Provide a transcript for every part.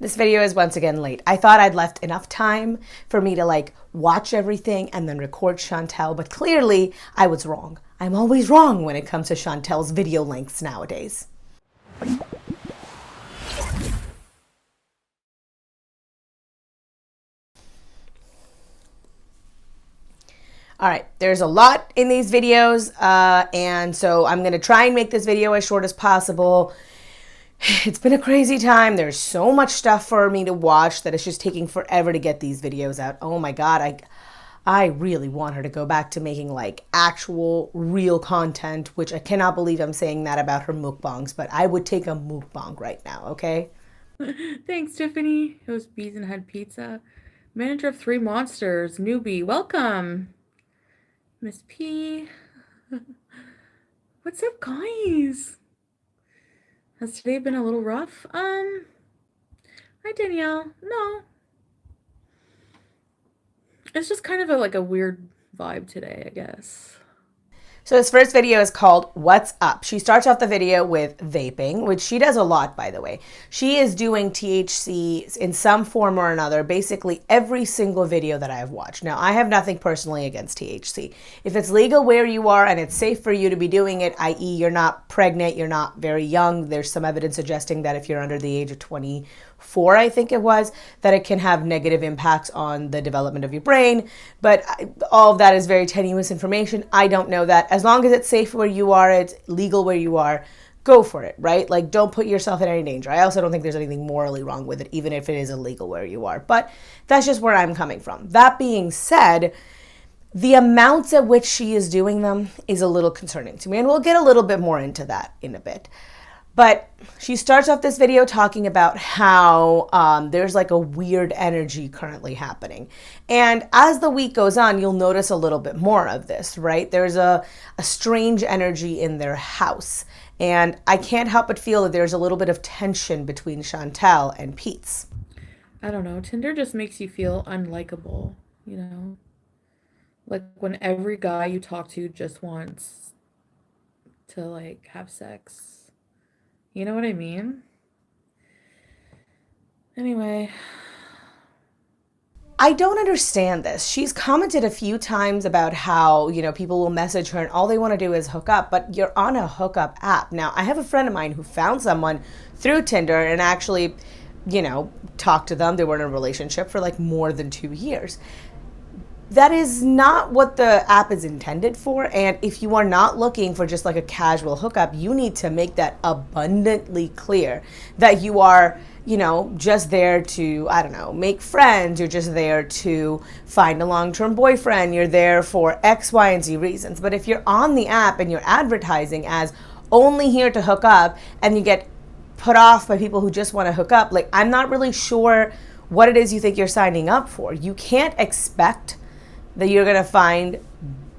This video is once again late. I thought I'd left enough time for me to like watch everything and then record Chantal, but clearly I was wrong. I'm always wrong when it comes to Chantal's video lengths nowadays. All right, there's a lot in these videos, and so I'm gonna try and make this video as short as possible. It's been a crazy time. There's so much stuff for me to watch that it's just taking forever to get these videos out. Oh my God, I really want her to go back to making like actual real content, which I cannot believe I'm saying that about her mukbangs, but I would take a mukbang right now, okay? Thanks, Tiffany. It was Bees and Head Pizza. Manager of Three Monsters, newbie, welcome. Miss P. What's up, guys? Has today been a little rough? Hi, Danielle. No. It's just kind of like a weird vibe today, I guess. So this first video is called What's Up? She starts off the video with vaping, which she does a lot, by the way. She is doing THC in some form or another, basically every single video that I have watched. Now, I have nothing personally against THC. If it's legal where you are and it's safe for you to be doing it, i.e. you're not pregnant, you're not very young, there's some evidence suggesting that if you're under the age of 24, I think it was, that it can have negative impacts on the development of your brain. But all of that is very tenuous information. I don't know that. As long as it's safe where you are, it's legal where you are, go for it, right? Like, don't put yourself in any danger. I also don't think there's anything morally wrong with it, even if it is illegal where you are. But that's just where I'm coming from. That being said, the amounts at which she is doing them is a little concerning to me. And we'll get a little bit more into that in a bit. But she starts off this video talking about how there's like a weird energy currently happening. And as the week goes on, you'll notice a little bit more of this, right? There's a strange energy in their house. And I can't help but feel that there's a little bit of tension between Chantal and Pete's. I don't know. Tinder just makes you feel unlikable, you know? Like when every guy you talk to just wants to like have sex. You know what I mean? Anyway. I don't understand this. She's commented a few times about how, you know, people will message her and all they want to do is hook up, but you're on a hookup app. Now, I have a friend of mine who found someone through Tinder and actually, you know, talked to them. They were in a relationship for like more than 2 years. That is not what the app is intended for. And if you are not looking for just like a casual hookup, you need to make that abundantly clear that you are, you know, just there to, I don't know, make friends. You're just there to find a long-term boyfriend. You're there for X, Y, and Z reasons. But if you're on the app and you're advertising as only here to hook up and you get put off by people who just want to hook up, like, I'm not really sure what it is you think you're signing up for. You can't expect that you're gonna find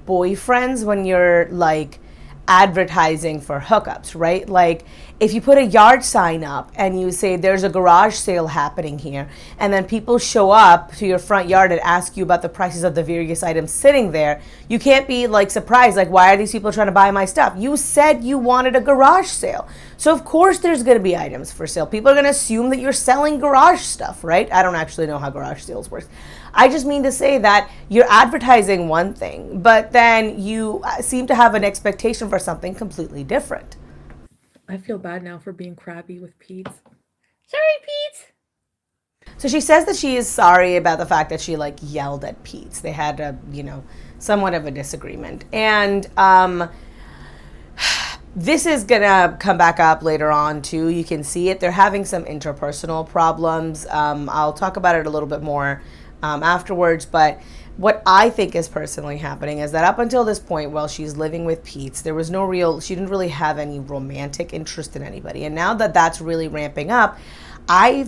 boyfriends when you're like advertising for hookups, right? Like if you put a yard sign up and you say there's a garage sale happening here, and then people show up to your front yard and ask you about the prices of the various items sitting there, you can't be like surprised, like, why are these people trying to buy my stuff? You said you wanted a garage sale. So of course there's gonna be items for sale. People are gonna assume that you're selling garage stuff, right? I don't actually know how garage sales works. I just mean to say that you're advertising one thing, but then you seem to have an expectation for something completely different. I feel bad now for being crabby with Pete. Sorry, Pete. So she says that she is sorry about the fact that she like yelled at Pete. They had a, you know, somewhat of a disagreement. And this is gonna come back up later on too. You can see it. They're having some interpersonal problems. I'll talk about it a little bit more afterwards, but what I think is personally happening is that up until this point, while she's living with Pete, there was she didn't really have any romantic interest in anybody. And now that that's really ramping up, I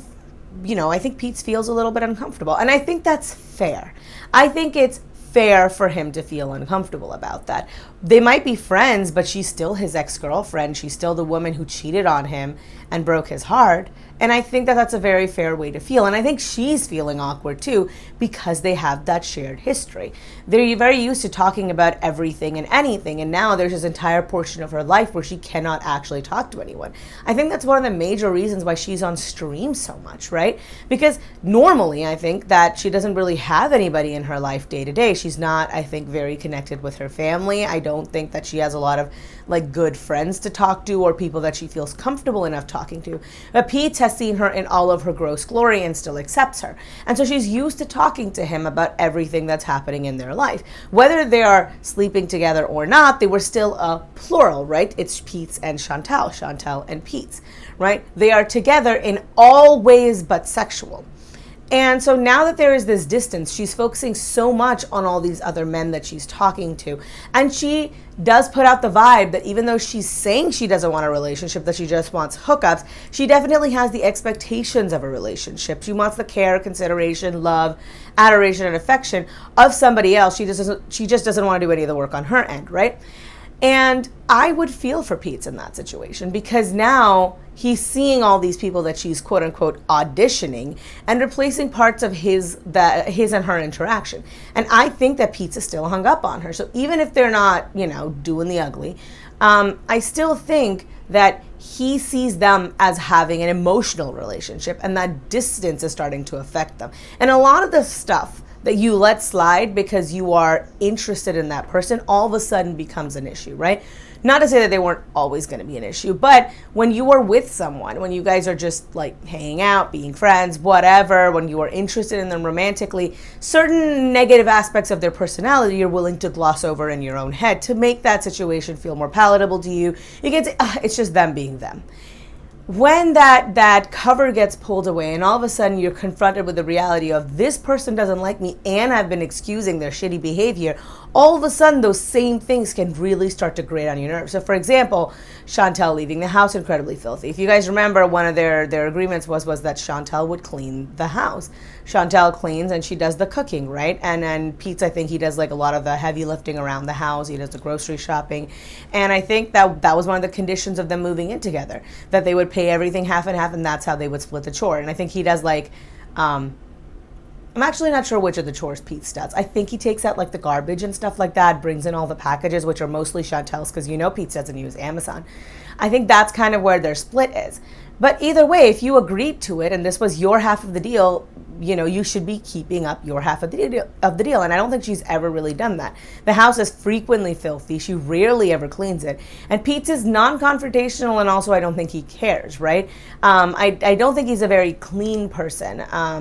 think Pete feels a little bit uncomfortable. And I think that's fair. I think it's fair for him to feel uncomfortable about that. They might be friends, but she's still his ex-girlfriend. She's still the woman who cheated on him and broke his heart. And I think that that's a very fair way to feel. And I think she's feeling awkward too because they have that shared history. They're very used to talking about everything and anything. And now there's this entire portion of her life where she cannot actually talk to anyone. I think that's one of the major reasons why she's on stream so much, right? Because normally I think that she doesn't really have anybody in her life day to day. She's not, I think, very connected with her family. I don't think that she has a lot of like good friends to talk to or people that she feels comfortable enough talking to. But Pete has seen her in all of her gross glory and still accepts her. And so she's used to talking to him about everything that's happening in their life. Whether they are sleeping together or not, they were still a plural, right? It's Pete's and Chantal, Chantal and Pete's, right? They are together in all ways but sexual. And so now that there is this distance, she's focusing so much on all these other men that she's talking to. And she does put out the vibe that even though she's saying she doesn't want a relationship, that she just wants hookups, she definitely has the expectations of a relationship. She wants the care, consideration, love, adoration, and affection of somebody else. She just doesn't want to do any of the work on her end, right? And I would feel for Pete in that situation because now he's seeing all these people that she's quote unquote auditioning and replacing parts of his and her interaction. And I think that Pete is still hung up on her. So even if they're not, doing the ugly, I still think that he sees them as having an emotional relationship and that distance is starting to affect them. And a lot of the stuff that you let slide because you are interested in that person all of a sudden becomes an issue, right? Not to say that they weren't always going to be an issue, but when you are with someone, when you guys are just like hanging out, being friends, whatever, when you are interested in them romantically, certain negative aspects of their personality you're willing to gloss over in your own head to make that situation feel more palatable to you. You can say, it's just them being them. When that cover gets pulled away and all of a sudden you're confronted with the reality of this person doesn't like me and I've been excusing their shitty behavior, all of a sudden those same things can really start to grate on your nerves. So for example, Chantal leaving the house incredibly filthy. If you guys remember, one of their agreements was that Chantal would clean the house. Chantal cleans and she does the cooking, right? And then Pete's, I think he does like a lot of the heavy lifting around the house. He does the grocery shopping. And I think that was one of the conditions of them moving in together, that they would pay everything half and half and that's how they would split the chore. And I think he does like, I'm actually not sure which of the chores Pete does. I think he takes out like the garbage and stuff like that, brings in all the packages, which are mostly Chantal's because Pete doesn't use Amazon. I think that's kind of where their split is. But either way, if you agreed to it and this was your half of the deal, you should be keeping up your half of the deal. And I don't think she's ever really done that. The house is frequently filthy. She rarely ever cleans it. And Pete's is non-confrontational and also I don't think he cares, right? I don't think he's a very clean person,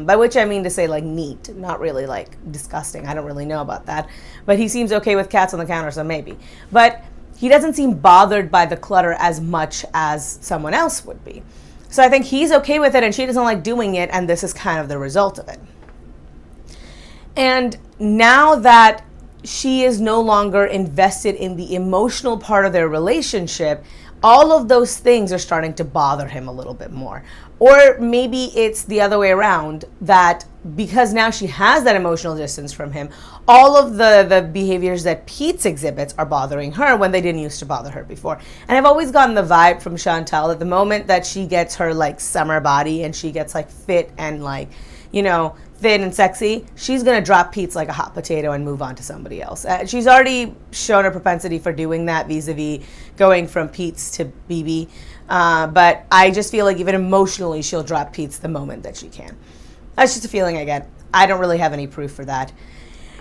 by which I mean to say like neat, not really like disgusting. I don't really know about that. But he seems okay with cats on the counter, so maybe. But he doesn't seem bothered by the clutter as much as someone else would be. So I think he's okay with it and she doesn't like doing it, and this is kind of the result of it. And now that she is no longer invested in the emotional part of their relationship, all of those things are starting to bother him a little bit more. Or maybe it's the other way around, that because now she has that emotional distance from him, all of the behaviors that Pete's exhibits are bothering her when they didn't used to bother her before. And I've always gotten the vibe from Chantal that the moment that she gets her like summer body and she gets like fit and like, thin and sexy, she's going to drop Pete's like a hot potato and move on to somebody else. She's already shown a propensity for doing that vis-a-vis going from Pete's to BB. But I just feel like even emotionally, she'll drop Pete's the moment that she can. That's just a feeling I get. I don't really have any proof for that.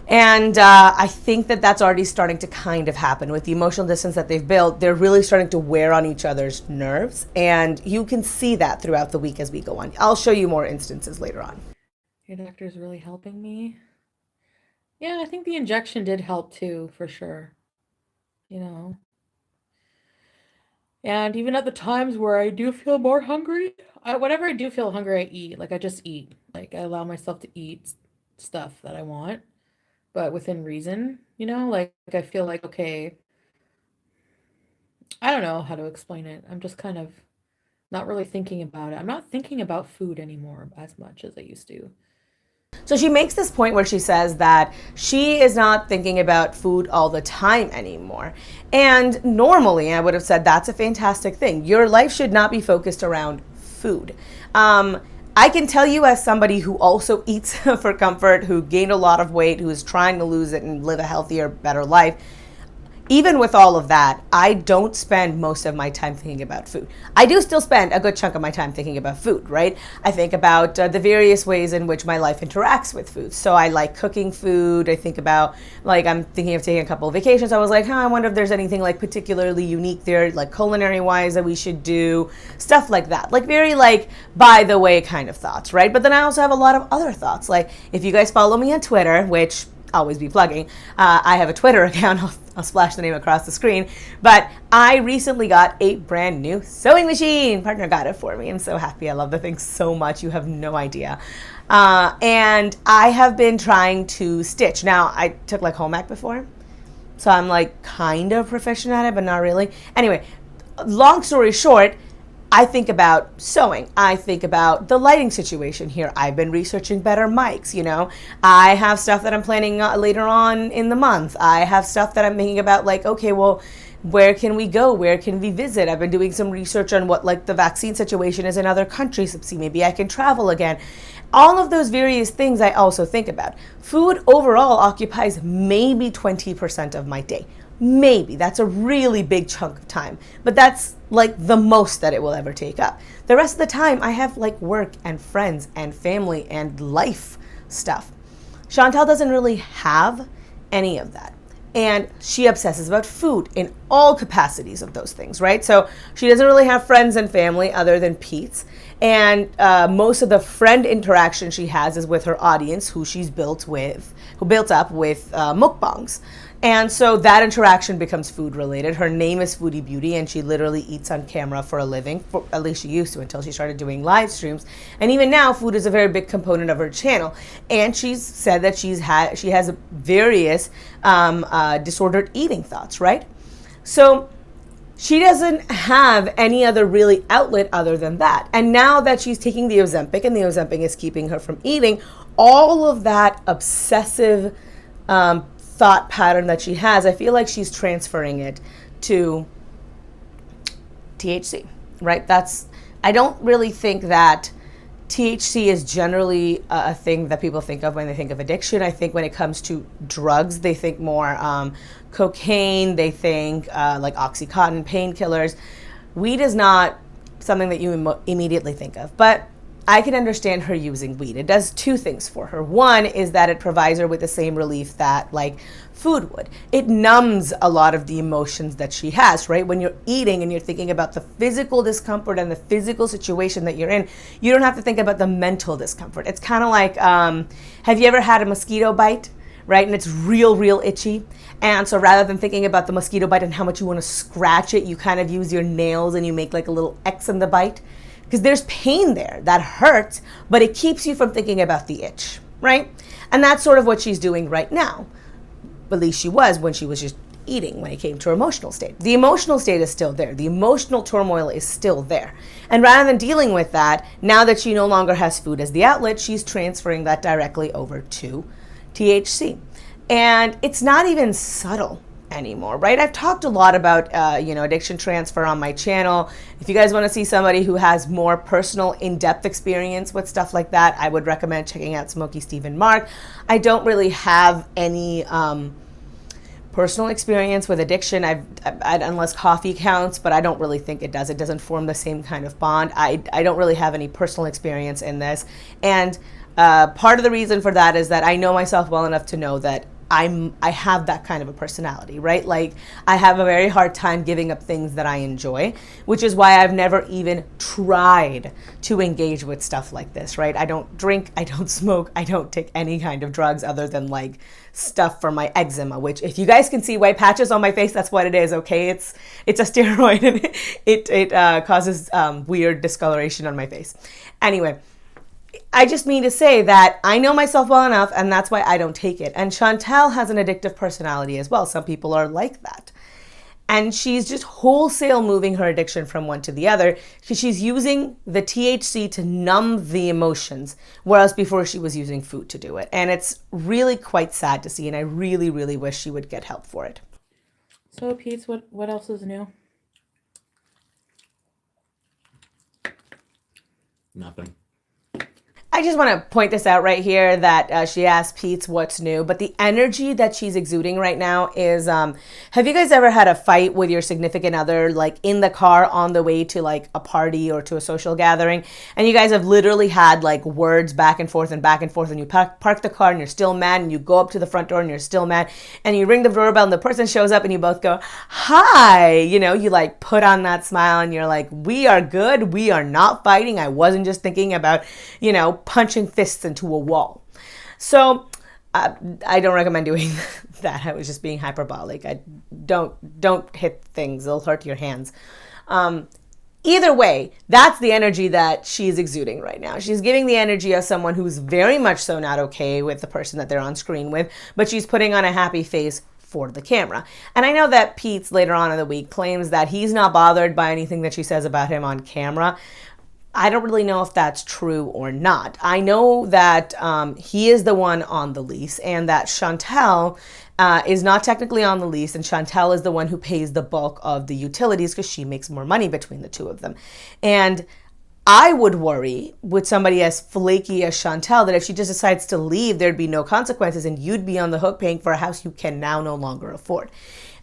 And I think that that's already starting to kind of happen with the emotional distance that they've built. They're really starting to wear on each other's nerves. And you can see that throughout the week as we go on. I'll show you more instances later on. Your doctor's really helping me. Yeah, I think the injection did help too, for sure. And even at the times where I do feel more hungry, whenever I do feel hungry, I eat. Like, I just eat. Like, I allow myself to eat stuff that I want, but within reason, Like, I feel like, okay, I don't know how to explain it. I'm just kind of not really thinking about it. I'm not thinking about food anymore as much as I used to. So she makes this point where she says that she is not thinking about food all the time anymore. And normally I would have said that's a fantastic thing. Your life should not be focused around food. I can tell you, as somebody who also eats for comfort, who gained a lot of weight, who is trying to lose it and live a healthier, better life, even with all of that, I don't spend most of my time thinking about food. I do still spend a good chunk of my time thinking about food, right? I think about the various ways in which my life interacts with food. So I like cooking food. I think about, like, I'm thinking of taking a couple of vacations. I was like, I wonder if there's anything like particularly unique there, like culinary wise, that we should do, stuff like that. Like very like by the way kind of thoughts, right? But then I also have a lot of other thoughts. Like if you guys follow me on Twitter, which always be plugging. I have a Twitter account. I'll splash the name across the screen. But I recently got a brand new sewing machine. Partner got it for me. I'm so happy. I love the thing so much. You have no idea. And I have been trying to stitch. Now, I took like home ec before. So I'm like kind of proficient at it, but not really. Anyway, long story short, I think about sewing. I think about the lighting situation here. I've been researching better mics, you know. I have stuff that I'm planning later on in the month. I have stuff that I'm thinking about like, okay, well, where can we go? Where can we visit? I've been doing some research on what like the vaccine situation is in other countries. Let's see, maybe I can travel again. All of those various things I also think about. Food overall occupies maybe 20% of my day. Maybe. That's a really big chunk of time. But that's like the most that it will ever take up. The rest of the time, I have like work and friends and family and life stuff. Chantal doesn't really have any of that. And she obsesses about food in all capacities of those things, right? So she doesn't really have friends and family other than Pete's. And most of the friend interaction she has is with her audience, who built up with mukbangs. And so that interaction becomes food related. Her name is Foodie Beauty, and she literally eats on camera for a living. At least she used to until she started doing live streams. And even now, food is a very big component of her channel. And she's said that she has various disordered eating thoughts, right? So she doesn't have any other really outlet other than that. And now that she's taking the Ozempic, and the Ozempic is keeping her from eating, all of that obsessive thought pattern that she has, I feel like she's transferring it to THC, right? I don't really think that THC is generally a thing that people think of when they think of addiction. I think when it comes to drugs, they think more cocaine, they think like Oxycontin, painkillers. Weed is not something that you immediately think of, but I can understand her using weed. It does two things for her. One is that it provides her with the same relief that like food would. It numbs a lot of the emotions that she has, right? When you're eating and you're thinking about the physical discomfort and the physical situation that you're in, you don't have to think about the mental discomfort. It's kind of like, have you ever had a mosquito bite, right? And it's real itchy. And so rather than thinking about the mosquito bite and how much you want to scratch it, you kind of use your nails and you make like a little X in the bite. Because there's pain there that hurts, but it keeps you from thinking about the itch, right? And that's sort of what she's doing right now. At least she was when she was just eating when it came to her emotional state. The emotional state is still there. The emotional turmoil is still there. And rather than dealing with that, now that she no longer has food as the outlet, she's transferring that directly over to THC. And it's not even subtle anymore, right? I've talked a lot about, addiction transfer on my channel. If you guys want to see somebody who has more personal, in-depth experience with stuff like that, I would recommend checking out Smokey Stephen Mark. I don't really have any personal experience with addiction, unless coffee counts, but I don't really think it does. It doesn't form the same kind of bond. I don't really have any personal experience in this. And part of the reason for that is that I know myself well enough to know that I have that kind of a personality, right? Like I have a very hard time giving up things that I enjoy, which is why I've never even tried to engage with stuff like this, right? I don't drink, I don't smoke, I don't take any kind of drugs other than like stuff for my eczema, which if you guys can see white patches on my face, that's what it is, okay? It's a steroid and it causes weird discoloration on my face. Anyway, I just mean to say that I know myself well enough, and that's why I don't take it. And Chantal has an addictive personality as well. Some people are like that. And she's just wholesale moving her addiction from one to the other because she's using the THC to numb the emotions, whereas before she was using food to do it. And it's really quite sad to see, and I really, really wish she would get help for it. So, Pete, what else is new? Nothing. I just want to point this out right here that she asked Pete's what's new, but the energy that she's exuding right now is, have you guys ever had a fight with your significant other, like in the car on the way to like a party or to a social gathering, and you guys have literally had like words back and forth, and you park the car and you're still mad, and you go up to the front door and you're still mad, and you ring the doorbell and the person shows up and you both go, hi, you know, you like put on that smile and you're like, we are good, we are not fighting, I wasn't just thinking about, you know, punching fists into a wall. So I don't recommend doing that. I was just being hyperbolic. I don't hit things, they'll hurt your hands. Either way, that's the energy that she's exuding right now. She's giving the energy of someone who's very much so not okay with the person that they're on screen with, but she's putting on a happy face for the camera. And I know that Pete's later on in the week claims that he's not bothered by anything that she says about him on camera. I don't really know if that's true or not. I know that he is the one on the lease, and that Chantal is not technically on the lease, and Chantal is the one who pays the bulk of the utilities because she makes more money between the two of them. And I would worry with somebody as flaky as Chantal that if she just decides to leave, there'd be no consequences and you'd be on the hook paying for a house you can now no longer afford.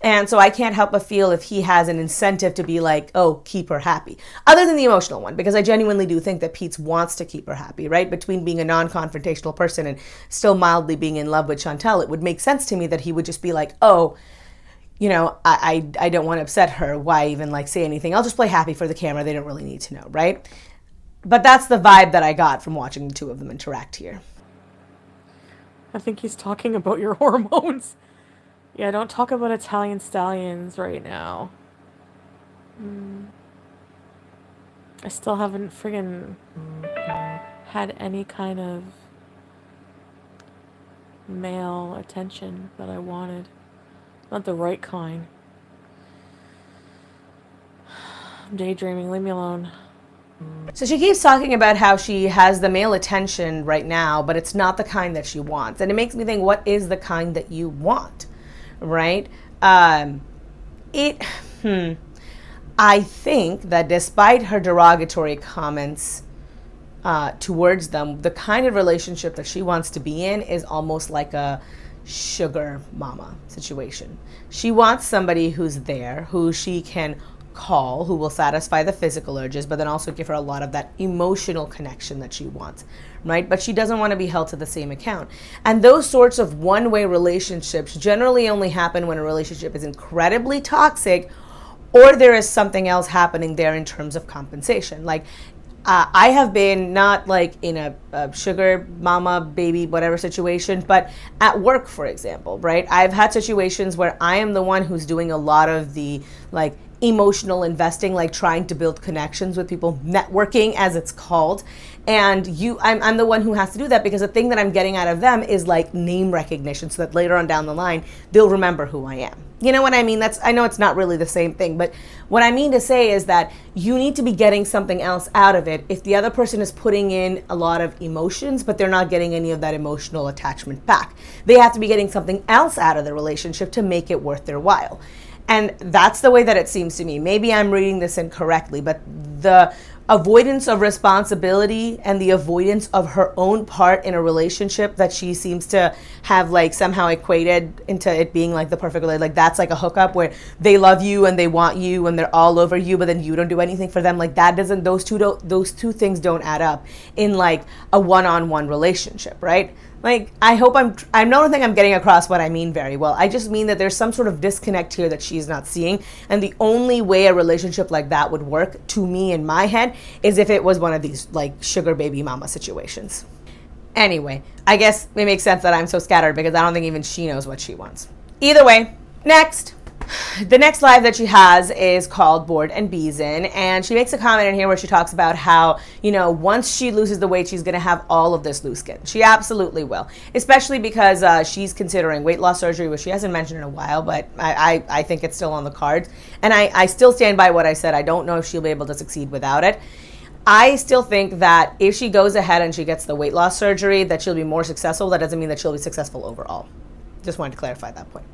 And so I can't help but feel if he has an incentive to be like, oh, keep her happy. Other than the emotional one, because I genuinely do think that Pete wants to keep her happy, right? Between being a non-confrontational person and still mildly being in love with Chantal, it would make sense to me that he would just be like, oh, you know, I don't want to upset her. Why even like say anything? I'll just play happy for the camera. They don't really need to know, right? But that's the vibe that I got from watching the two of them interact here. I think he's talking about your hormones. Yeah, don't talk about Italian stallions right now. I still haven't friggin' had any kind of male attention that I wanted. Not the right kind. I'm daydreaming, leave me alone. So she keeps talking about how she has the male attention right now, but it's not the kind that she wants. And it makes me think, what is the kind that you want? Right? I think that despite her derogatory comments towards them, the kind of relationship that she wants to be in is almost like a sugar mama situation. She wants somebody who's there, who she can call, who will satisfy the physical urges, but then also give her a lot of that emotional connection that she wants, right? But she doesn't want to be held to the same account. And those sorts of one-way relationships generally only happen when a relationship is incredibly toxic or there is something else happening there in terms of compensation. Like, I have been not like in a sugar mama, baby, whatever situation, but at work, for example, right? I've had situations where I am the one who's doing a lot of the like emotional investing, like trying to build connections with people, networking as it's called. And I'm the one who has to do that because the thing that I'm getting out of them is like name recognition so that later on down the line, they'll remember who I am. You know what I mean? I know it's not really the same thing, but what I mean to say is that you need to be getting something else out of it if the other person is putting in a lot of emotions, but they're not getting any of that emotional attachment back. They have to be getting something else out of the relationship to make it worth their while. And that's the way that it seems to me. Maybe I'm reading this incorrectly, but the avoidance of responsibility and the avoidance of her own part in a relationship that she seems to have like somehow equated into it being like the perfect relationship, like that's like a hookup where they love you and they want you and they're all over you, but then you don't do anything for them. Like that doesn't, those two things don't add up in like a one-on-one relationship, right? Like, I don't think I'm getting across what I mean very well. I just mean that there's some sort of disconnect here that she's not seeing. And the only way a relationship like that would work, to me in my head, is if it was one of these, like, sugar baby mama situations. Anyway, I guess it makes sense that I'm so scattered because I don't think even she knows what she wants. Either way, next. The next live that she has is called Bored and Beezen, and she makes a comment in here where she talks about how, you know, once she loses the weight, she's going to have all of this loose skin. She absolutely will, especially because she's considering weight loss surgery, which she hasn't mentioned in a while, but I think it's still on the cards. And I still stand by what I said. I don't know if she'll be able to succeed without it. I still think that if she goes ahead and she gets the weight loss surgery, that she'll be more successful. That doesn't mean that she'll be successful overall. Just wanted to clarify that point.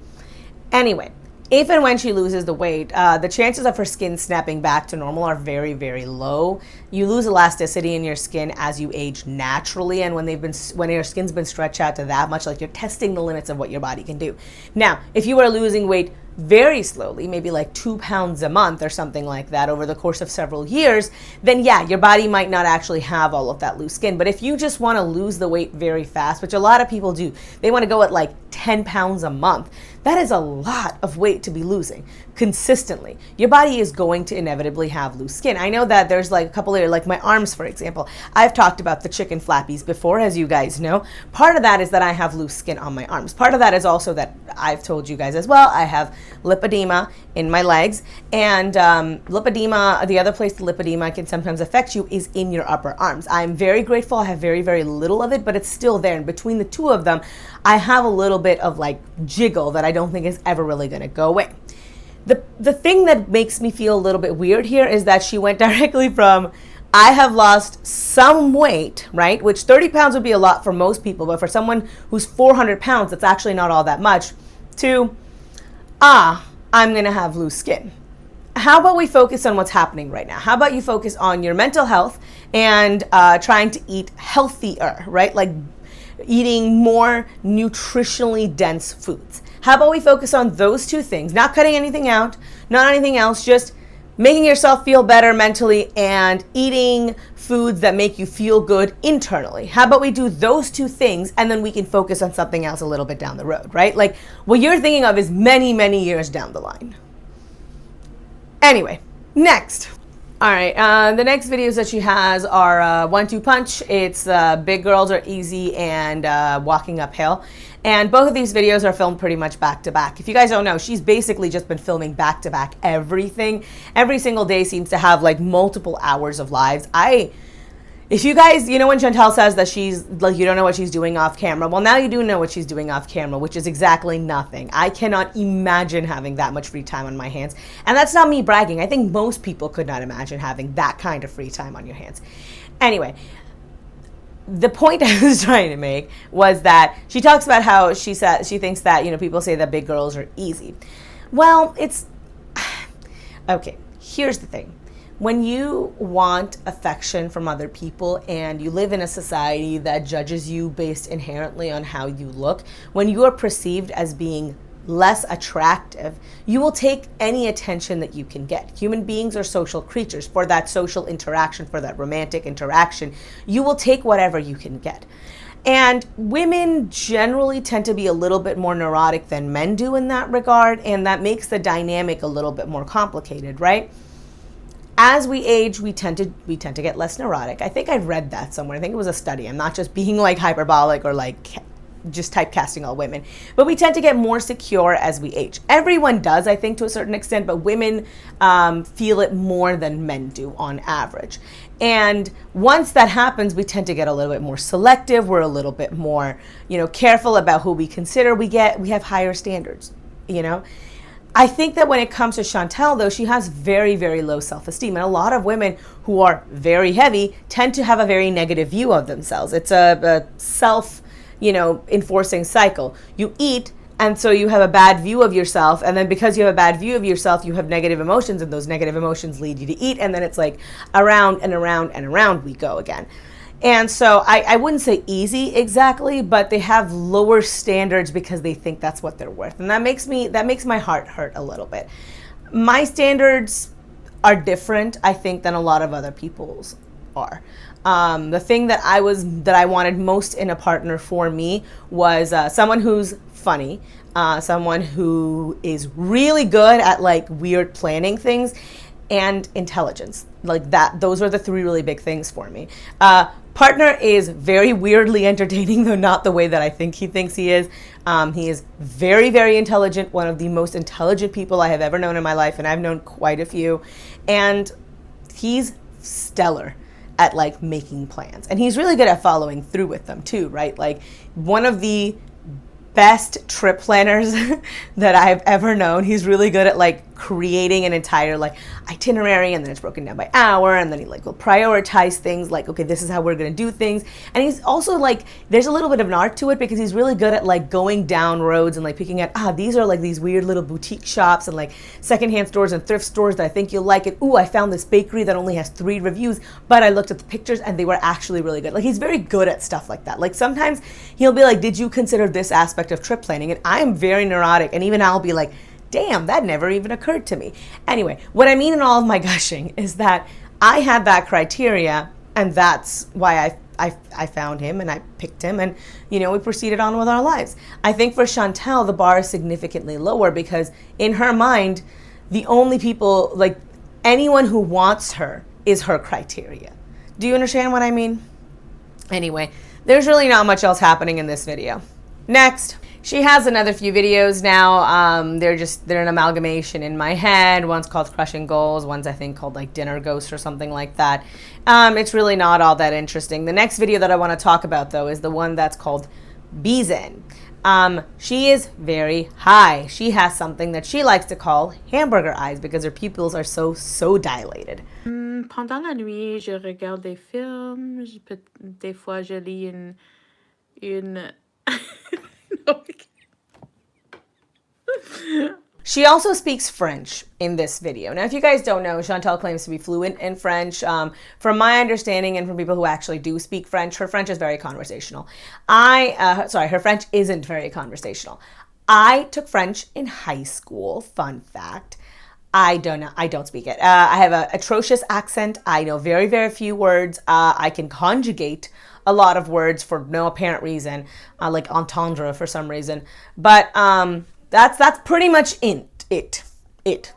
Anyway, if and when she loses the weight, the chances of her skin snapping back to normal are very, very low. You lose elasticity in your skin as you age naturally, and when your skin's been stretched out to that much, like you're testing the limits of what your body can do. Now, if you are losing weight very slowly, maybe like 2 pounds a month or something like that over the course of several years, then yeah, your body might not actually have all of that loose skin. But if you just want to lose the weight very fast, which a lot of people do, they want to go at like 10 pounds a month. That is a lot of weight to be losing consistently. Your body is going to inevitably have loose skin. I know that there's like a couple of, like my arms, for example. I've talked about the chicken flappies before, as you guys know. Part of that is that I have loose skin on my arms. Part of that is also that I've told you guys as well, I have lipedema in my legs. And lipedema, the other place the lipedema can sometimes affect you is in your upper arms. I'm very grateful. I have very, very little of it, but it's still there. And between the two of them, I have a little bit of like jiggle that I don't think is ever really going to go away. The thing that makes me feel a little bit weird here is that she went directly from, I have lost some weight, right? Which 30 pounds would be a lot for most people, but for someone who's 400 pounds, that's actually not all that much, to, I'm going to have loose skin. How about we focus on what's happening right now? How about you focus on your mental health and trying to eat healthier, right? Like eating more nutritionally dense foods. How about we focus on those two things, not cutting anything out, not anything else, just making yourself feel better mentally and eating foods that make you feel good internally. How about we do those two things and then we can focus on something else a little bit down the road, right? Like what you're thinking of is many, many years down the line. Anyway, next. All right, the next videos that she has are 1-2 punch. It's big girls are easy and walking uphill. And both of these videos are filmed pretty much back to back. If you guys don't know, she's basically just been filming back to back everything. Every single day seems to have like multiple hours of lives. If you guys, you know when Chantal says that she's like, you don't know what she's doing off camera. Well, now you do know what she's doing off camera, which is exactly nothing. I cannot imagine having that much free time on my hands. And that's not me bragging. I think most people could not imagine having that kind of free time on your hands. Anyway, the point I was trying to make was that she talks about how she thinks that, you know, people say that big girls are easy. Well, it's okay. Here's the thing. When you want affection from other people and you live in a society that judges you based inherently on how you look, when you are perceived as being less attractive, you will take any attention that you can get. Human beings are social creatures. For that social interaction, for that romantic interaction, you will take whatever you can get. And women generally tend to be a little bit more neurotic than men do in that regard, and that makes the dynamic a little bit more complicated, right? As we age, we tend to get less neurotic. I think I read that somewhere. I think it was a study. I'm not just being like hyperbolic or like just typecasting all women, but we tend to get more secure as we age. Everyone does, I think, to a certain extent, but women feel it more than men do on average. And once that happens, we tend to get a little bit more selective. We're a little bit more, careful about who we consider. We have higher standards, I think that when it comes to Chantal, though, she has very, very low self-esteem. And a lot of women who are very heavy tend to have a very negative view of themselves. It's a self, enforcing cycle. You eat, and so you have a bad view of yourself. And then because you have a bad view of yourself, you have negative emotions, and those negative emotions lead you to eat. And then it's like around and around and around we go again. And so I wouldn't say easy exactly, but they have lower standards because they think that's what they're worth. And that makes my heart hurt a little bit. My standards are different, I think, than a lot of other people's are. The thing that I wanted most in a partner for me was someone who's funny, someone who is really good at like weird planning things, and intelligence. Like that, those are the three really big things for me. Partner is very weirdly entertaining, though not the way that I think he thinks he is. He is very, very intelligent, one of the most intelligent people I have ever known in my life, and I've known quite a few. And he's stellar at like making plans. And he's really good at following through with them too, right? Like one of the best trip planners that I've ever known. He's really good at like creating an entire like itinerary, and then it's broken down by hour, and then he like will prioritize things like, okay, this is how we're gonna do things. And he's also like, there's a little bit of an art to it because he's really good at like going down roads and like picking out, these are like these weird little boutique shops and like secondhand stores and thrift stores that I think you'll like it. Ooh, I found this bakery that only has 3 reviews, but I looked at the pictures and they were actually really good. Like, he's very good at stuff like that. Like, sometimes he'll be like, did you consider this aspect of trip planning? And I'm very neurotic, and even I'll be like, damn, that never even occurred to me. Anyway, what I mean in all of my gushing is that I had that criteria, and that's why I found him and I picked him, and we proceeded on with our lives. I think for Chantal, the bar is significantly lower because in her mind, the only people, like anyone who wants her, is her criteria. Do you understand what I mean? Anyway, there's really not much else happening in this video. Next. She has another few videos now. They're an amalgamation in my head. One's called Crushing Goals. One's, I think, called like Dinner Ghost or something like that. It's really not all that interesting. The next video that I want to talk about, though, is the one that's called Beezen. She is very high. She has something that she likes to call hamburger eyes because her pupils are so dilated. Pendant la nuit, je regarde des films. Des fois, je lis une She also speaks French in this video. Now, if you guys don't know, Chantal claims to be fluent in French. From my understanding and from people who actually do speak French, her French is very conversational. Her French isn't very conversational. I took French in high school, fun fact. I don't speak it. I have an atrocious accent. I know very, very few words. I can conjugate a lot of words for no apparent reason, like entendre for some reason. But that's pretty much it.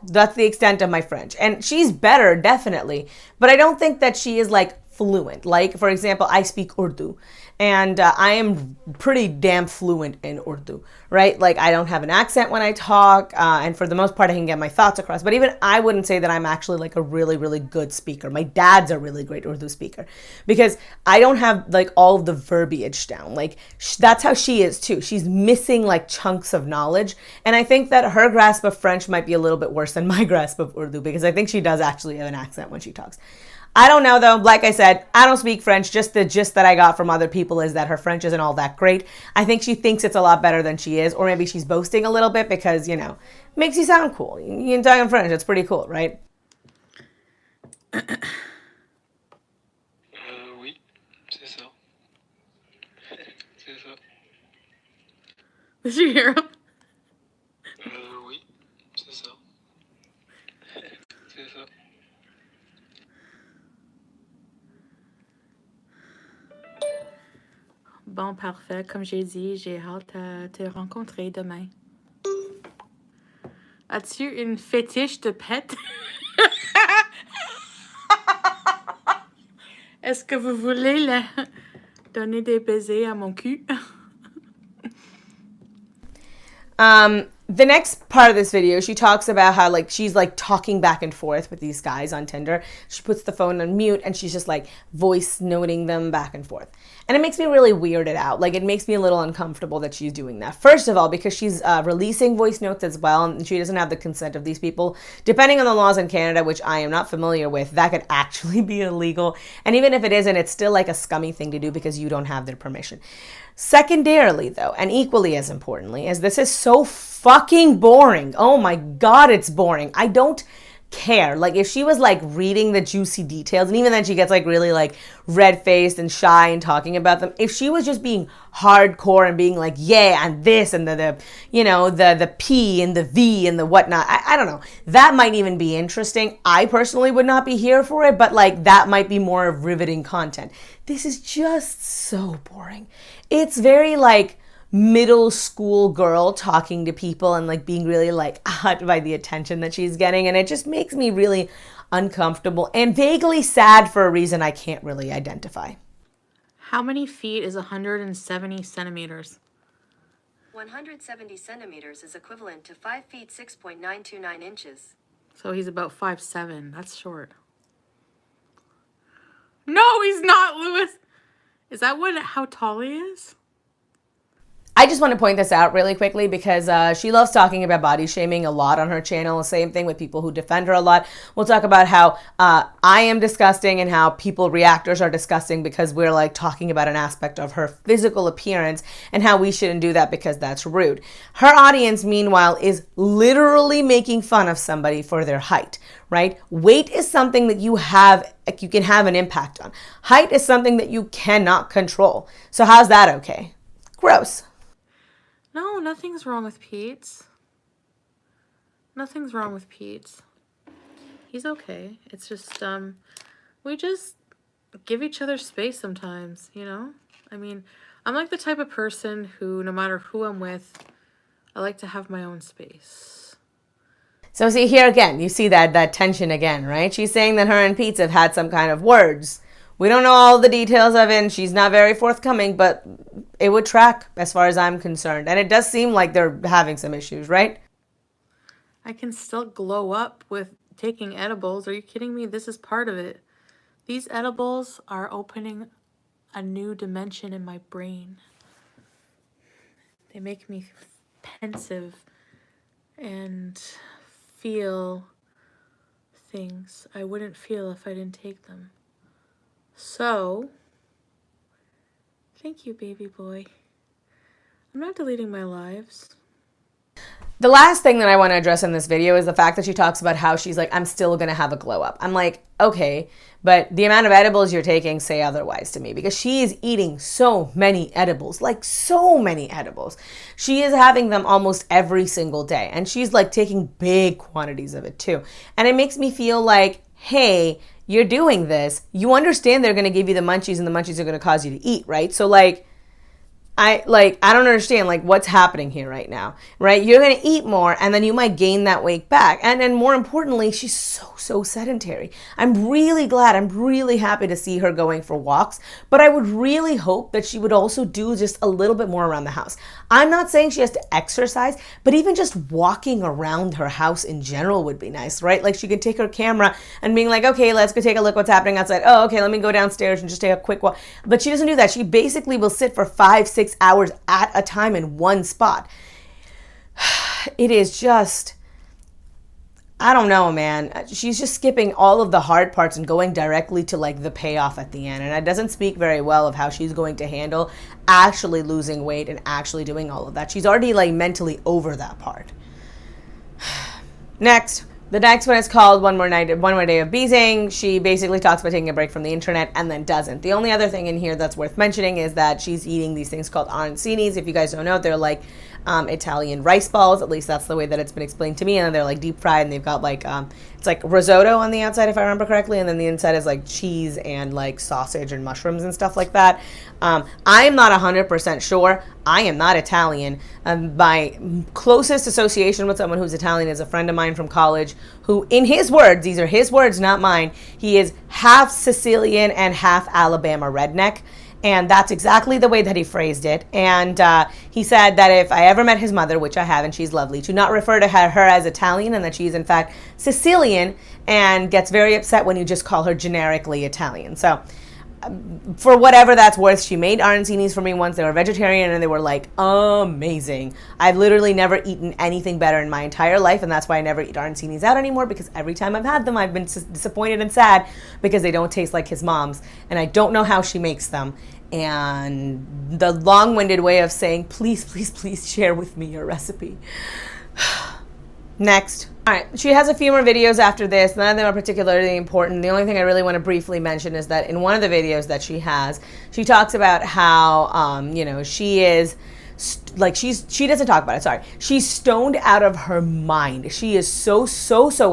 That's the extent of my French. And she's better, definitely. But I don't think that she is like fluent. Like, for example, I speak Urdu. And I am pretty damn fluent in Urdu, right? Like, I don't have an accent when I talk, and for the most part, I can get my thoughts across. But even I wouldn't say that I'm actually like a really, really good speaker. My dad's a really great Urdu speaker because I don't have like all of the verbiage down. Like, that's how she is too. She's missing like chunks of knowledge. And I think that her grasp of French might be a little bit worse than my grasp of Urdu because I think she does actually have an accent when she talks. I don't know, though. Like I said, I don't speak French. Just the gist that I got from other people is that her French isn't all that great. I think she thinks it's a lot better than she is, or maybe she's boasting a little bit because, makes you sound cool. You can talk in French. It's pretty cool, right? Oui, c'est ça. C'est ça. Did you hear him? Oui, c'est ça. C'est ça. Bon, parfait. Comme j'ai dit, j'ai hâte à te rencontrer demain. As-tu une fétiche de pet? Est-ce que vous voulez donner des baisers à mon cul? The next part of this video, she talks about how like she's like talking back and forth with these guys on Tinder. She puts the phone on mute and she's just like voice noting them back and forth. And it makes me really weirded out. Like, it makes me a little uncomfortable that she's doing that. First of all, because she's releasing voice notes as well, and she doesn't have the consent of these people. Depending on the laws in Canada, which I am not familiar with, that could actually be illegal. And even if it isn't, it's still like a scummy thing to do because you don't have their permission. Secondarily, though, and equally as importantly, is this is so fucking boring. Oh my God, it's boring. I don't care. Like, if she was like reading the juicy details, and even then she gets like really like red-faced and shy and talking about them, if she was just being hardcore and being like, yeah, and this and the P and the V and the whatnot, I don't know, that might even be interesting. I personally would not be here for it, but like that might be more riveting content. This is just so boring. It's very like middle school girl talking to people and like being really like hot by the attention that she's getting, and it just makes me really uncomfortable and vaguely sad for a reason I can't really identify. How many feet is 170 centimeters? 170 centimeters is equivalent to 5 feet 6.929 inches. So he's about 5'7". That's short. No, he's not, Lewis. Is that how tall he is? I just want to point this out really quickly because she loves talking about body shaming a lot on her channel. Same thing with people who defend her a lot. We'll talk about how I am disgusting and how people reactors are disgusting because we're like talking about an aspect of her physical appearance and how we shouldn't do that because that's rude. Her audience, meanwhile, is literally making fun of somebody for their height, right? Weight is something that you can have an impact on. Height is something that you cannot control. So how's that okay? Gross. No, nothing's wrong with Pete. Nothing's wrong with Pete. He's okay. It's just, we just give each other space sometimes, you know? I mean, I'm like the type of person who, no matter who I'm with, I like to have my own space. So see here again, you see that tension again, right? She's saying that her and Pete have had some kind of words. We don't know all the details of it, and she's not very forthcoming, but it would track as far as I'm concerned. And it does seem like they're having some issues, right? I can still glow up with taking edibles. Are you kidding me? This is part of it. These edibles are opening a new dimension in my brain. They make me pensive and feel things I wouldn't feel if I didn't take them. So, thank you, baby boy. I'm not deleting my lives. The last thing that I want to address in this video is the fact that she talks about how she's like, I'm still going to have a glow up. I'm like, okay, but the amount of edibles you're taking say otherwise to me because she is eating so many edibles, like so many edibles. She is having them almost every single day and she's like taking big quantities of it too. And it makes me feel like, hey, you're doing this. You understand they're going to give you the munchies and the munchies are going to cause you to eat, right? So like, I don't understand like what's happening here right now, right? You're going to eat more and then you might gain that weight back. And more importantly, she's so sedentary. I'm really glad, I'm really happy to see her going for walks, but I would really hope that she would also do just a little bit more around the house. I'm not saying she has to exercise, but even just walking around her house in general would be nice, right? Like she could take her camera and being like, okay, let's go take a look what's happening outside. Oh, okay, let me go downstairs and just take a quick walk. But she doesn't do that. She basically will sit for 5-6 hours at a time in one spot. It is just, I don't know, man. She's just skipping all of the hard parts and going directly to like the payoff at the end. And it doesn't speak very well of how she's going to handle actually losing weight and actually doing all of that. She's already like mentally over that part. Next. The next one is called One More Day of Beezing. She basically talks about taking a break from the internet and then doesn't. The only other thing in here that's worth mentioning is that she's eating these things called arancinis. If you guys don't know, they're like Italian rice balls. At least that's the way that it's been explained to me. And they're like deep fried and they've got like, it's like risotto on the outside if I remember correctly. And then the inside is like cheese and like sausage and mushrooms and stuff like that. I'm not 100% sure. I am not Italian. My closest association with someone who's Italian is a friend of mine from college who, in his words, these are his words, not mine, he is half Sicilian and half Alabama redneck. And that's exactly the way that he phrased it. And he said that if I ever met his mother, which I haven't, she's lovely, to not refer to her as Italian and that she's in fact Sicilian, and gets very upset when you just call her generically Italian. So for whatever that's worth, she made arancinis for me once. They were vegetarian and they were like amazing. I've literally never eaten anything better in my entire life, and that's why I never eat arancinis out anymore, because every time I've had them I've been disappointed and sad because they don't taste like his mom's, and I don't know how she makes them. And the long-winded way of saying, please, please, please share with me your recipe. Next. All right, she has a few more videos after this. None of them are particularly important. The only thing I really want to briefly mention is that in one of the videos that she has, she talks about how, you know, she is, she doesn't talk about it, sorry. She's stoned out of her mind. She is so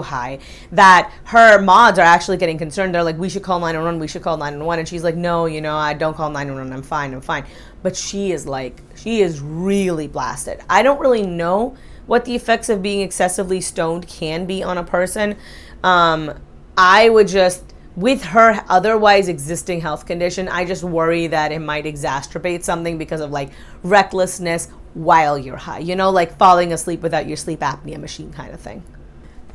high that her mods are actually getting concerned. They're like, we should call 911, we should call 911. And she's like, no, you know, I don't call 911, I'm fine. But she is like, she is really blasted. I don't really know what the effects of being excessively stoned can be on a person. I would just, with her otherwise existing health condition, I just worry that it might exacerbate something because of like recklessness while you're high, you know, like falling asleep without your sleep apnea machine kind of thing.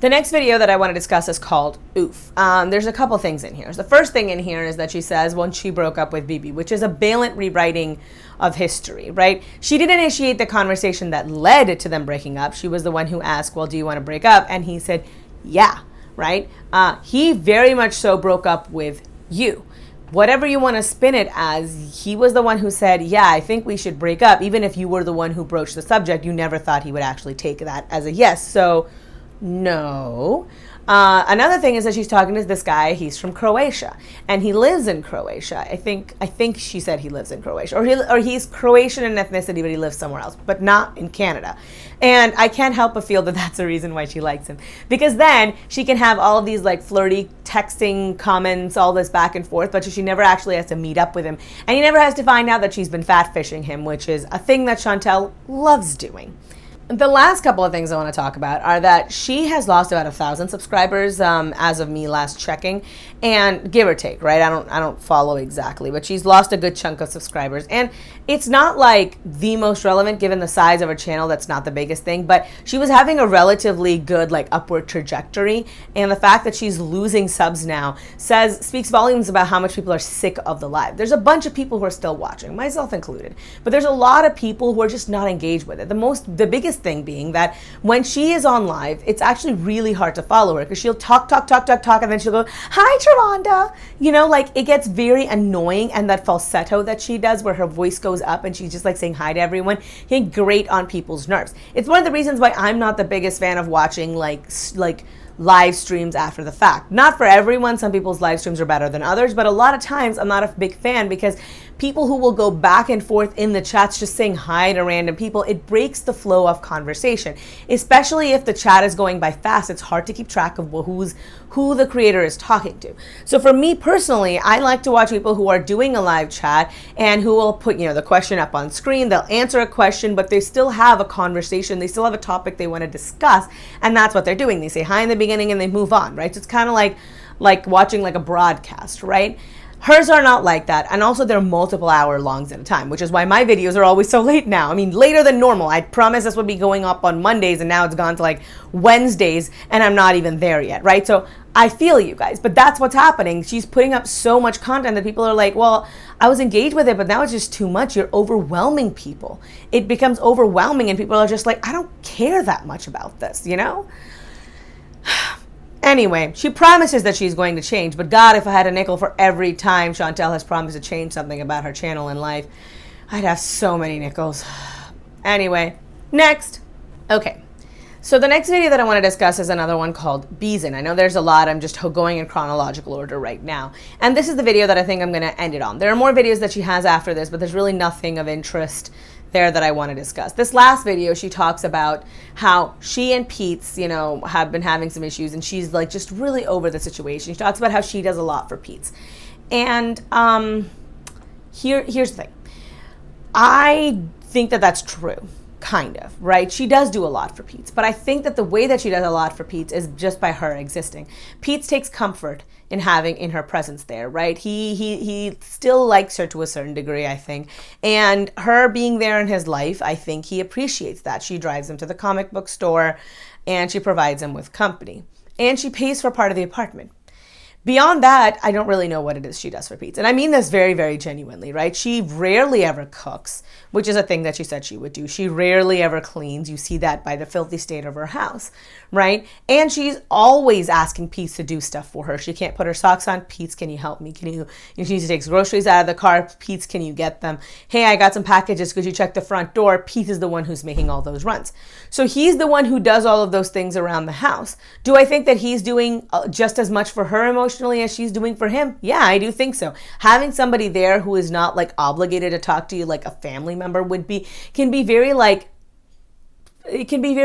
The next video that I want to discuss is called Oof. There's a couple things in here. The first thing in here is that she says when she broke up with BB, which is a brilliant rewriting of history, right? She didn't initiate the conversation that led to them breaking up. She was the one who asked, well, do you want to break up? And he said, yeah, right? He very much so broke up with you. Whatever you want to spin it as, he was the one who said, yeah, I think we should break up. Even if you were the one who broached the subject, you never thought he would actually take that as a yes. So no. Another thing is that she's talking to this guy. He's from Croatia, and he lives in Croatia. I think she said he lives in Croatia, or he's Croatian in ethnicity, but he lives somewhere else, but not in Canada. And I can't help but feel that that's the reason why she likes him, because then she can have all of these like flirty texting comments, all this back and forth, but she never actually has to meet up with him, and he never has to find out that she's been fat-fishing him, which is a thing that Chantal loves doing. The last couple of things I want to talk about are that she has lost about 1,000 subscribers as of me last checking, and give or take, right? I don't follow exactly, but she's lost a good chunk of subscribers, and it's not like the most relevant given the size of her channel. That's not the biggest thing, but she was having a relatively good like upward trajectory, and the fact that she's losing subs now speaks volumes about how much people are sick of the live. There's a bunch of people who are still watching, myself included, but there's a lot of people who are just not engaged with it. The biggest thing being that when she is on live, it's actually really hard to follow her because she'll talk, and then she'll go, hi, Taronda. You know, like it gets very annoying, and that falsetto that she does where her voice goes up and she's just like saying hi to everyone can grate on people's nerves. It's one of the reasons why I'm not the biggest fan of watching like live streams after the fact. Not for everyone. Some people's live streams are better than others, but a lot of times I'm not a big fan because people who will go back and forth in the chats just saying hi to random people, it breaks the flow of conversation. Especially if the chat is going by fast, it's hard to keep track of who the creator is talking to. So for me personally, I like to watch people who are doing a live chat and who will put, the question up on screen. They'll answer a question, but they still have a conversation. They still have a topic they want to discuss, and that's what they're doing. They say hi in the beginning and they move on, right? So it's kind of like watching like a broadcast, right? Hers are not like that, and also they're multiple hour longs at a time, which is why my videos are always so late now. I mean, later than normal. I promised this would be going up on Mondays, and now it's gone to like Wednesdays, and I'm not even there yet, right? So I feel you guys, but that's what's happening. She's putting up so much content that people are like, well, I was engaged with it, but now it's just too much. You're overwhelming people. It becomes overwhelming, and people are just like, I don't care that much about this, Anyway, she promises that she's going to change, but God, if I had a nickel for every time Chantal has promised to change something about her channel and life, I'd have so many nickels. Anyway, next. Okay, so the next video that I want to discuss is another one called Beeson. I know there's a lot. I'm just going in chronological order right now. And this is the video that I think I'm going to end it on. There are more videos that she has after this, but there's really nothing of interest there that I want to discuss. This last video, she talks about how she and Pete's, have been having some issues, and she's like just really over the situation. She talks about how she does a lot for Pete's. And here's the thing. I think that that's true. Kind of, right? She does do a lot for Pete's, but I think that the way that she does a lot for Pete's is just by her existing. Pete's takes comfort in having in her presence there, right? He still likes her to a certain degree, I think, and her being there in his life, I think he appreciates that. She drives him to the comic book store, and she provides him with company, and she pays for part of the apartment. Beyond that, I don't really know what it is she does for Pete's. And I mean this very, very genuinely, right? She rarely ever cooks, which is a thing that she said she would do. She rarely ever cleans. You see that by the filthy state of her house, right? And she's always asking Pete's to do stuff for her. She can't put her socks on. Pete's, can you help me? She needs to take groceries out of the car. Pete's, can you get them? Hey, I got some packages. Could you check the front door? Pete is the one who's making all those runs. So he's the one who does all of those things around the house. Do I think that he's doing just as much for her emotionally as she's doing for him? Yeah, I do think so. Having somebody there who is not like obligated to talk to you like a family member can be very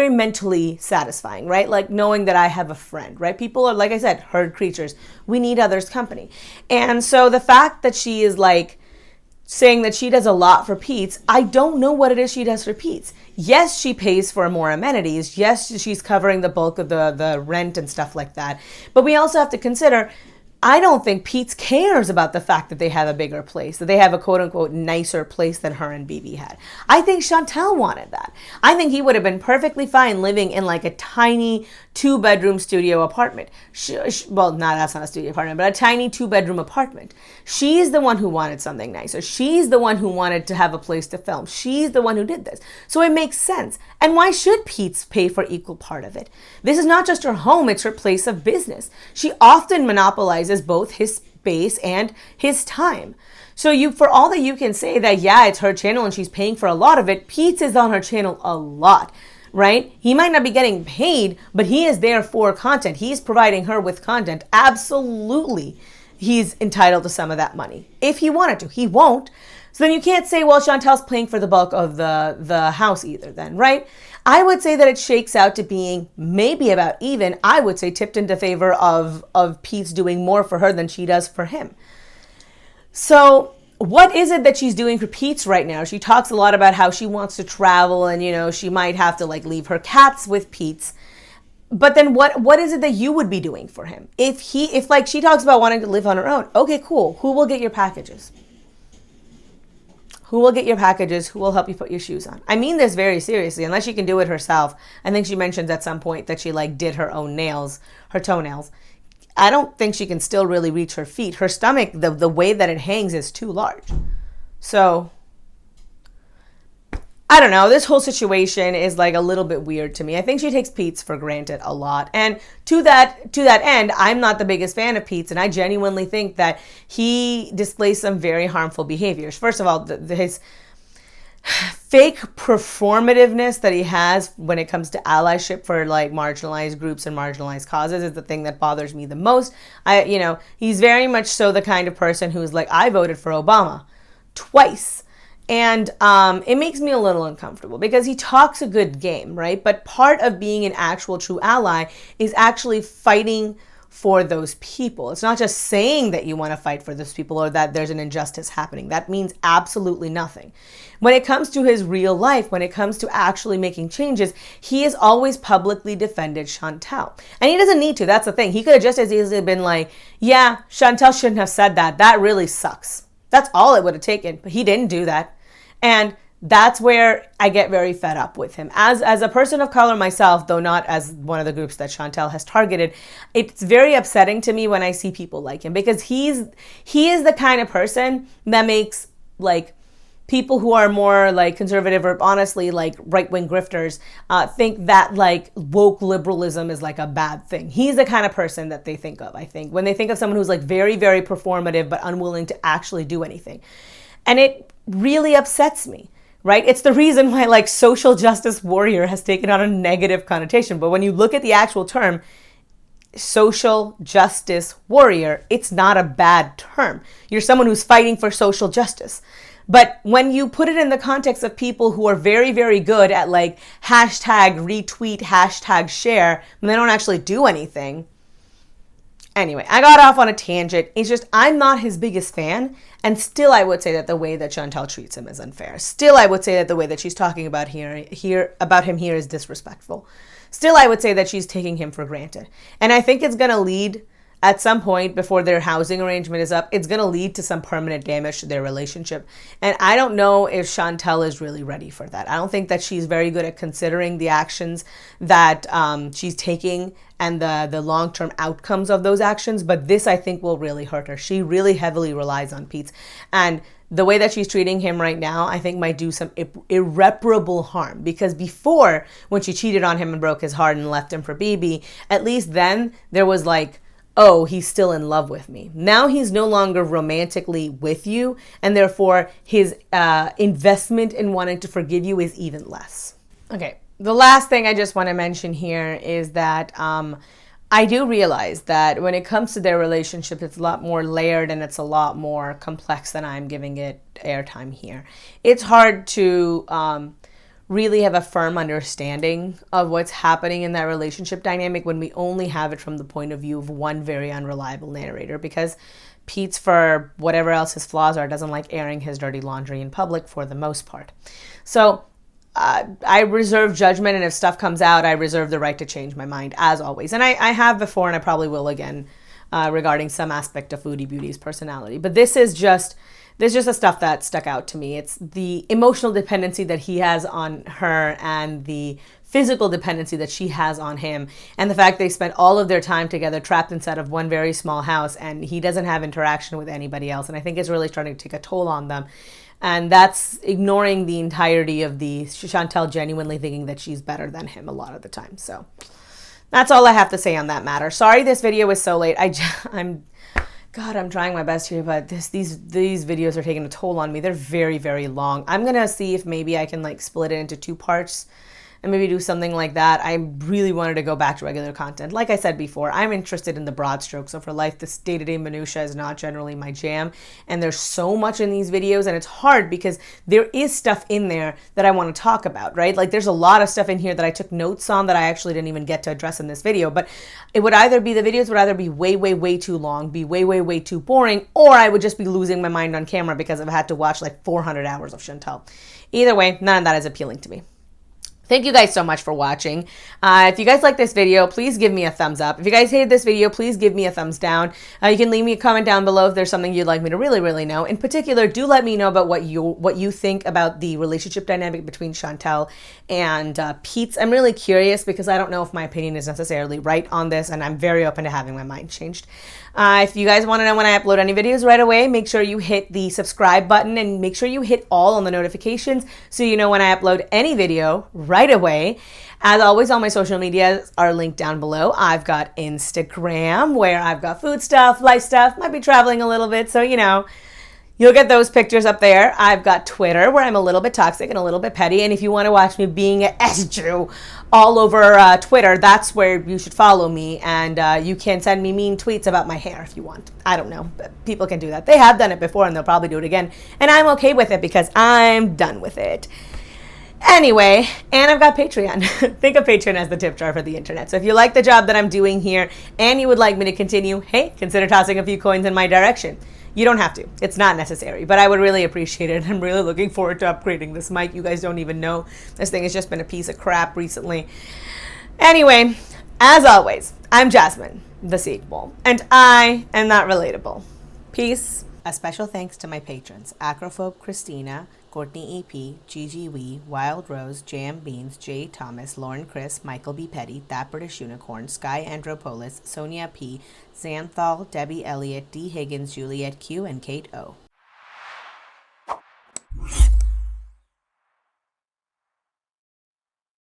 mentally satisfying, right? Like knowing that I have a friend, right? People are, like I said, herd creatures. We need others' company. And so the fact that she is like saying that she does a lot for Pete's, I don't know what it is she does for Pete's. Yes, she pays for more amenities. Yes, she's covering the bulk of the rent and stuff like that. But we also have to consider I don't think Pete cares about the fact that they have a bigger place, that they have a quote unquote nicer place than her and BB had. I think Chantal wanted that. I think he would have been perfectly fine living in like a tiny 2-bedroom studio apartment. Well, that's not a studio apartment, but a tiny 2-bedroom apartment. She's the one who wanted something nicer. She's the one who wanted to have a place to film. She's the one who did this. So it makes sense. And why should Pete pay for equal part of it? This is not just her home, it's her place of business. She often monopolizes both his space and his time. So for all that you can say that, yeah, it's her channel and she's paying for a lot of it, Pete is on her channel a lot, right? He might not be getting paid, but he is there for content. He's providing her with content. Absolutely, he's entitled to some of that money. If he wanted to, he won't. So then you can't say, well, Chantal's paying for the bulk of the house either then, right? I would say that it shakes out to being maybe about even. I would say tipped into favor of Pete's doing more for her than she does for him. So what is it that she's doing for Pete's right now? She talks a lot about how she wants to travel and, you know, she might have to like leave her cats with Pete's. But then what is it that you would be doing for him? If like she talks about wanting to live on her own, okay, cool. Who will get your packages? Who will get your packages? Who will help you put your shoes on? I mean this very seriously, unless she can do it herself. I think she mentions at some point that she like did her own nails, her toenails. I don't think she can still really reach her feet. Her stomach, the way that it hangs is too large. So, I don't know. This whole situation is like a little bit weird to me. I think she takes Pete's for granted a lot. And to that end, I'm not the biggest fan of Pete's, and I genuinely think that he displays some very harmful behaviors. First of all, his fake performativeness that he has when it comes to allyship for like marginalized groups and marginalized causes is the thing that bothers me the most. He's very much so the kind of person who's like, I voted for Obama twice. And it makes me a little uncomfortable because he talks a good game, right? But part of being an actual true ally is actually fighting for those people. It's not just saying that you want to fight for those people or that there's an injustice happening. That means absolutely nothing. When it comes to his real life, when it comes to actually making changes, he has always publicly defended Chantal. And he doesn't need to. That's the thing. He could have just as easily been like, yeah, Chantal shouldn't have said that. That really sucks. That's all it would have taken. But he didn't do that. And that's where I get very fed up with him. As a person of color myself, though not as one of the groups that Chantal has targeted, it's very upsetting to me when I see people like him because he is the kind of person that makes like people who are more like conservative or honestly like right-wing grifters think that like woke liberalism is like a bad thing. He's the kind of person that they think of, I think, when they think of someone who's like very, very performative but unwilling to actually do anything. And it really upsets me, right? It's the reason why like social justice warrior has taken on a negative connotation. But when you look at the actual term, social justice warrior, it's not a bad term. You're someone who's fighting for social justice. But when you put it in the context of people who are very, very good at like hashtag retweet, hashtag share, and they don't actually do anything. Anyway, I got off on a tangent. It's just, I'm not his biggest fan. And still, I would say that the way that Chantal treats him is unfair. Still, I would say that the way that she's talking about about him here is disrespectful. Still, I would say that she's taking him for granted. And I think it's going to lead at some point before their housing arrangement is up, it's going to lead to some permanent damage to their relationship. And I don't know if Chantal is really ready for that. I don't think that she's very good at considering the actions that she's taking and the long-term outcomes of those actions. But this, I think, will really hurt her. She really heavily relies on Pete. And the way that she's treating him right now, I think might do some irreparable harm. Because before, when she cheated on him and broke his heart and left him for BB, at least then there was like, oh, he's still in love with me. Now he's no longer romantically with you, and therefore his investment in wanting to forgive you is even less. Okay, the last thing I just want to mention here is that I do realize that when it comes to their relationship, it's a lot more layered and it's a lot more complex than I'm giving it airtime here. It's hard to really have a firm understanding of what's happening in that relationship dynamic when we only have it from the point of view of one very unreliable narrator, because Pete's, for whatever else his flaws are, doesn't like airing his dirty laundry in public for the most part. So I reserve judgment, and if stuff comes out, I reserve the right to change my mind, as always. And I have before, and I probably will again regarding some aspect of Foodie Beauty's personality. But this is just the stuff that stuck out to me. It's the emotional dependency that he has on her and the physical dependency that she has on him, and the fact they spent all of their time together trapped inside of one very small house, and he doesn't have interaction with anybody else. And I think it's really starting to take a toll on them. And that's ignoring the entirety of the Chantal genuinely thinking that she's better than him a lot of the time. So that's all I have to say on that matter. Sorry this video is so late. I'm trying my best here, but these videos are taking a toll on me. They're very, very long. I'm going to see if maybe I can like split it into 2 parts and maybe do something like that. I really wanted to go back to regular content. Like I said before, I'm interested in the broad strokes of her life. This day-to-day minutia is not generally my jam. And there's so much in these videos, and it's hard because there is stuff in there that I want to talk about, right? Like there's a lot of stuff in here that I took notes on that I actually didn't even get to address in this video. But it would either be, the videos would either be way, way, way too long, be way, way, way too boring, or I would just be losing my mind on camera because I've had to watch like 400 hours of Chantal. Either way, none of that is appealing to me. Thank you guys so much for watching. If you guys like this video, please give me a thumbs up. If you guys hated this video, please give me a thumbs down. You can leave me a comment down below if there's something you'd like me to really, really know. In particular, do let me know about what you think about the relationship dynamic between Chantal and Pete's. I'm really curious because I don't know if my opinion is necessarily right on this, and I'm very open to having my mind changed. If you guys want to know when I upload any videos right away, make sure you hit the subscribe button and make sure you hit all on the notifications so you know when I upload any video right away. As always, all my social medias are linked down below. I've got Instagram where I've got food stuff, life stuff, might be traveling a little bit, so you know, you'll get those pictures up there. I've got Twitter where I'm a little bit toxic and a little bit petty. And if you want to watch me being an S-Jew all over Twitter, that's where you should follow me. And you can send me mean tweets about my hair if you want. I don't know, but people can do that. They have done it before and they'll probably do it again. And I'm okay with it because I'm done with it. Anyway, and I've got Patreon. Think of Patreon as the tip jar for the internet. So if you like the job that I'm doing here and you would like me to continue, hey, consider tossing a few coins in my direction. You don't have to. It's not necessary, but I would really appreciate it. I'm really looking forward to upgrading this mic. You guys don't even know. This thing has just been a piece of crap recently. Anyway, as always, I'm Jasmine, the sequel, and I am not relatable. Peace. A special thanks to my patrons, Acrophobe Christina, Courtney EP, Gigi Wee, Wild Rose, Jam Beans, Jay Thomas, Lauren Chris, Michael B. Petty, That British Unicorn, Sky Andropolis, Sonia P., Xanthal, Debbie Elliott, D. Higgins, Juliet Q, and Kate O.